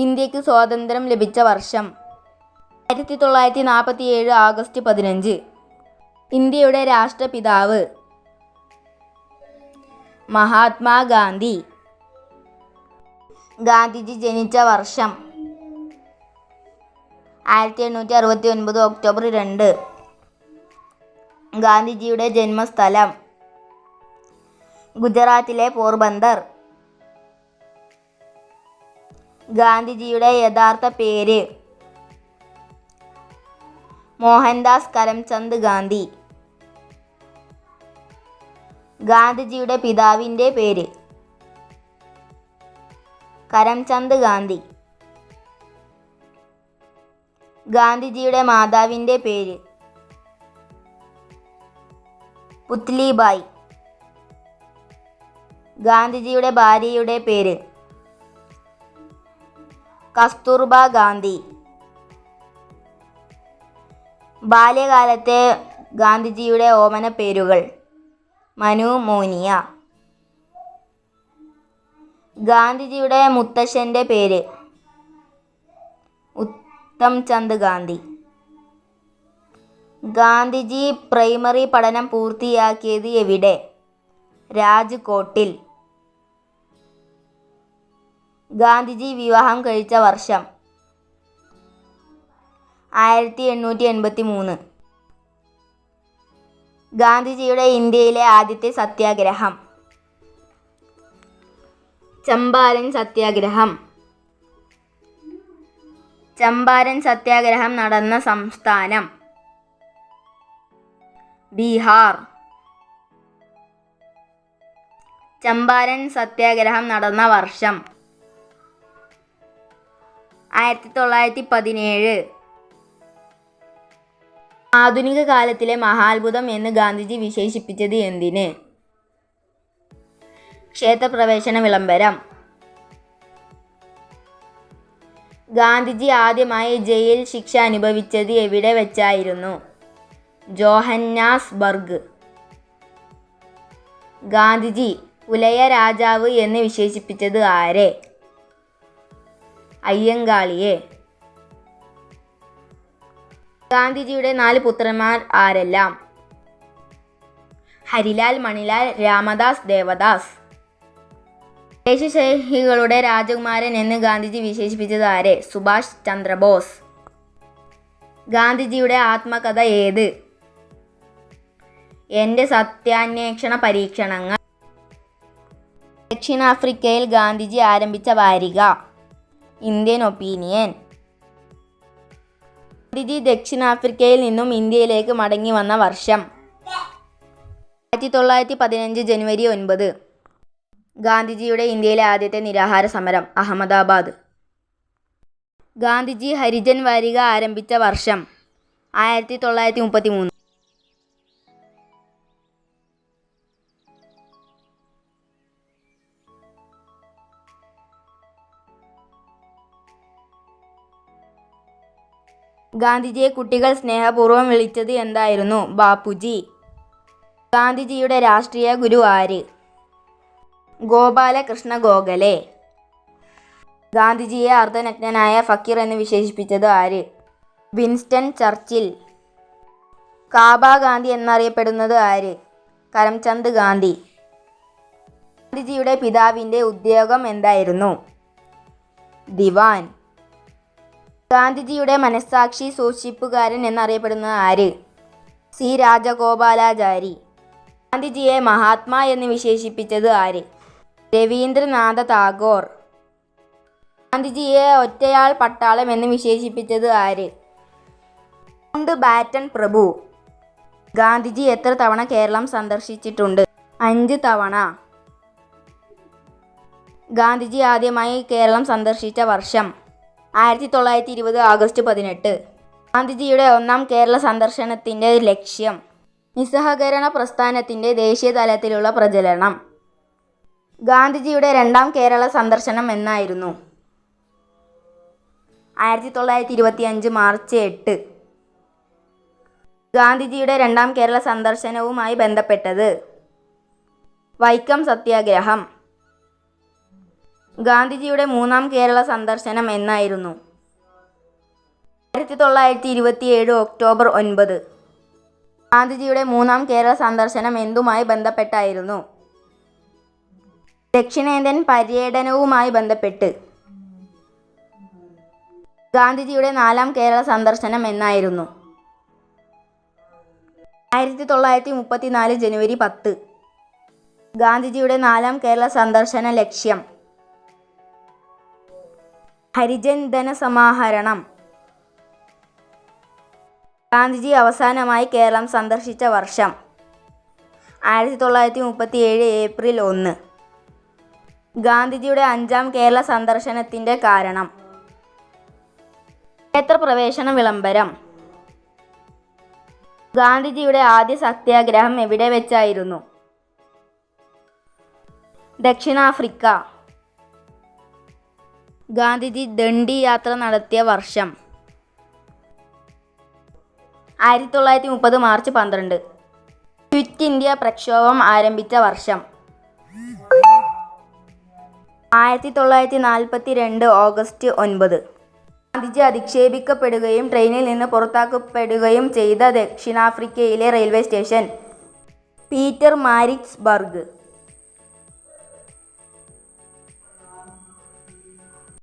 ഇന്ത്യക്ക് സ്വാതന്ത്ര്യം ലഭിച്ച വർഷം 1947 ആഗസ്റ്റ് 15. ഇന്ത്യയുടെ രാഷ്ട്രപിതാവ് മഹാത്മാഗാന്ധി. ഗാന്ധിജി ജനിച്ച വർഷം 1869 ഒക്ടോബർ 2. ഗാന്ധിജിയുടെ ജന്മസ്ഥലം ഗുജറാത്തിലെ പോർബന്ദർ. ഗാന്ധിജിയുടെ യഥാർത്ഥ പേര് മോഹൻദാസ് കരംചന്ദ് ഗാന്ധി. ഗാന്ധിജിയുടെ പിതാവിൻ്റെ പേര് കരംചന്ദ് ഗാന്ധി. ഗാന്ധിജിയുടെ മാതാവിൻ്റെ പേര് പുത്ലിബായി. ഗാന്ധിജിയുടെ ഭാര്യയുടെ പേര് കസ്തൂർബ ഗാന്ധി. ബാല്യകാലത്തെ ഗാന്ധിജിയുടെ ഓമന പേരുകൾ മനു, മോനിയ. ഗാന്ധിജിയുടെ മുത്തശ്ശൻ്റെ പേര് ഉത്തംചന്ദ് ഗാന്ധി. ഗാന്ധിജി പ്രൈമറി പഠനം പൂർത്തിയാക്കിയത് എവിടെ? രാജ്കോട്ടിൽ. ഗാന്ധിജി വിവാഹം കഴിച്ച വർഷം 1883. ഗാന്ധിജിയുടെ ഇന്ത്യയിലെ ആദ്യത്തെ സത്യാഗ്രഹം ചമ്പാരൻ സത്യാഗ്രഹം. ചമ്പാരൻ സത്യാഗ്രഹം നടന്ന സംസ്ഥാനം ബീഹാർ. ചമ്പാരൻ സത്യാഗ്രഹം നടന്ന വർഷം 1917. ആധുനിക കാലത്തിലെ മഹാത്ഭുതം എന്ന് ഗാന്ധിജി വിശേഷിപ്പിച്ചത് എന്തിന്? ക്ഷേത്രപ്രവേശന വിളംബരം. ഗാന്ധിജി ആദ്യമായി ജയിൽ ശിക്ഷ അനുഭവിച്ചത് എവിടെ വെച്ചായിരുന്നു? ജോഹന്നാസ്ബർഗ്. ഗാന്ധിജി പുലയ രാജാവ് എന്ന് വിശേഷിപ്പിച്ചത് ആരെ? അയ്യങ്കാളിയെ. ഗാന്ധിജിയുടെ 4 പുത്രന്മാർ ആരെല്ലാം? ഹരിലാൽ, മണിലാൽ, രാമദാസ്, ദേവദാസ്. ദേശസ്നേഹികളുടെ രാജകുമാരൻ എന്ന് ഗാന്ധിജി വിശേഷിപ്പിച്ചത് ആരെ? സുഭാഷ് ചന്ദ്രബോസ്. ഗാന്ധിജിയുടെ ആത്മകഥ ഏത്? എൻ്റെ സത്യാന്വേഷണ പരീക്ഷണങ്ങൾ. ദക്ഷിണാഫ്രിക്കയിൽ ഗാന്ധിജി ആരംഭിച്ച വാരിക ഇന്ത്യൻ ഒപ്പീനിയൻ. ഗാന്ധിജി ദക്ഷിണാഫ്രിക്കയിൽ നിന്നും ഇന്ത്യയിലേക്ക് മടങ്ങി വന്ന വർഷം 1915 ജനുവരി 9. ഗാന്ധിജിയുടെ ഇന്ത്യയിലെ ആദ്യത്തെ നിരാഹാര സമരം അഹമ്മദാബാദ്. ഗാന്ധിജി ഹരിജൻ വാരിക ആരംഭിച്ച വർഷം 1933. ഗാന്ധിജിയെ കുട്ടികൾ സ്നേഹപൂർവ്വം വിളിച്ചത് എന്തായിരുന്നു? ബാപ്പുജി. ഗാന്ധിജിയുടെ രാഷ്ട്രീയ ഗുരു ആര്? ഗോപാലകൃഷ്ണ ഗോഖലെ. ഗാന്ധിജിയെ അർദ്ധനഗ്നനായ ഫക്കീർ എന്ന് വിശേഷിപ്പിച്ചത് ആര്? Winston Churchill. കാബ ഗാന്ധി എന്നറിയപ്പെടുന്നത് ആര്? കരംചന്ദ് ഗാന്ധി. ഗാന്ധിജിയുടെ പിതാവിൻ്റെ ഉദ്യോഗം എന്തായിരുന്നു? ദിവാൻ. ഗാന്ധിജിയുടെ മനസ്സാക്ഷി സൂക്ഷിപ്പുകാരൻ എന്നറിയപ്പെടുന്നത് ആര്? സി രാജഗോപാലാചാരി. ഗാന്ധിജിയെ മഹാത്മാ എന്ന് വിശേഷിപ്പിച്ചത് ആര്? രവീന്ദ്രനാഥ ടാഗോർ. ഗാന്ധിജിയെ ഒറ്റയാൾ പട്ടാളം എന്ന് വിശേഷിപ്പിച്ചത് ആര്? മൗണ്ട് ബാറ്റൺ പ്രഭു. ഗാന്ധിജി എത്ര തവണ കേരളം സന്ദർശിച്ചിട്ടുണ്ട്? 5 തവണ. ഗാന്ധിജി ആദ്യമായി കേരളം സന്ദർശിച്ച വർഷം 1920 ആഗസ്റ്റ് 18. ഗാന്ധിജിയുടെ 1ാം കേരള സന്ദർശനത്തിൻ്റെ ലക്ഷ്യം നിസ്സഹകരണ പ്രസ്ഥാനത്തിൻ്റെ ദേശീയ തലത്തിലുള്ള പ്രചരണം. ഗാന്ധിജിയുടെ 2ാം കേരള സന്ദർശനം എന്നായിരുന്നു? 1925 മാർച്ച് 8. ഗാന്ധിജിയുടെ 2ാം കേരള സന്ദർശനവുമായി ബന്ധപ്പെട്ടത് വൈക്കം സത്യാഗ്രഹം. ഗാന്ധിജിയുടെ മൂന്നാം കേരള സന്ദർശനം എന്നായിരുന്നു? 1927 ഒക്ടോബർ 9. ഗാന്ധിജിയുടെ മൂന്നാം കേരള സന്ദർശനം എന്തുമായി ബന്ധപ്പെട്ടായിരുന്നു? ദക്ഷിണേന്ത്യൻ പര്യടനവുമായി ബന്ധപ്പെട്ട്. ഗാന്ധിജിയുടെ നാലാം കേരള സന്ദർശനം എന്നായിരുന്നു? 1934 ജനുവരി 10. ഗാന്ധിജിയുടെ നാലാം കേരള സന്ദർശന ലക്ഷ്യം? ഹരിജൻ ധനസമാഹരണം. ഗാന്ധിജി അവസാനമായി കേരളം സന്ദർശിച്ച വർഷം? 1937 ഏപ്രിൽ 1. ഗാന്ധിജിയുടെ അഞ്ചാം കേരള സന്ദർശനത്തിൻ്റെ കാരണം? ക്ഷേത്രപ്രവേശന വിളംബരം. ഗാന്ധിജിയുടെ ആദ്യ സത്യാഗ്രഹം എവിടെ വെച്ചായിരുന്നു? ദക്ഷിണാഫ്രിക്ക. ഗാന്ധിജി ദണ്ഡി യാത്ര നടത്തിയ വർഷം? 1930 മാർച്ച് 12. ക്വിറ്റ് ഇന്ത്യ പ്രക്ഷോഭം ആരംഭിച്ച വർഷം? 1942 ഓഗസ്റ്റ് 9. ഗാന്ധിജി അധിക്ഷേപിക്കപ്പെടുകയും ട്രെയിനിൽ നിന്ന് പുറത്താക്കപ്പെടുകയും ചെയ്ത ദക്ഷിണാഫ്രിക്കയിലെ റെയിൽവേ സ്റ്റേഷൻ? Peter Maritzburg.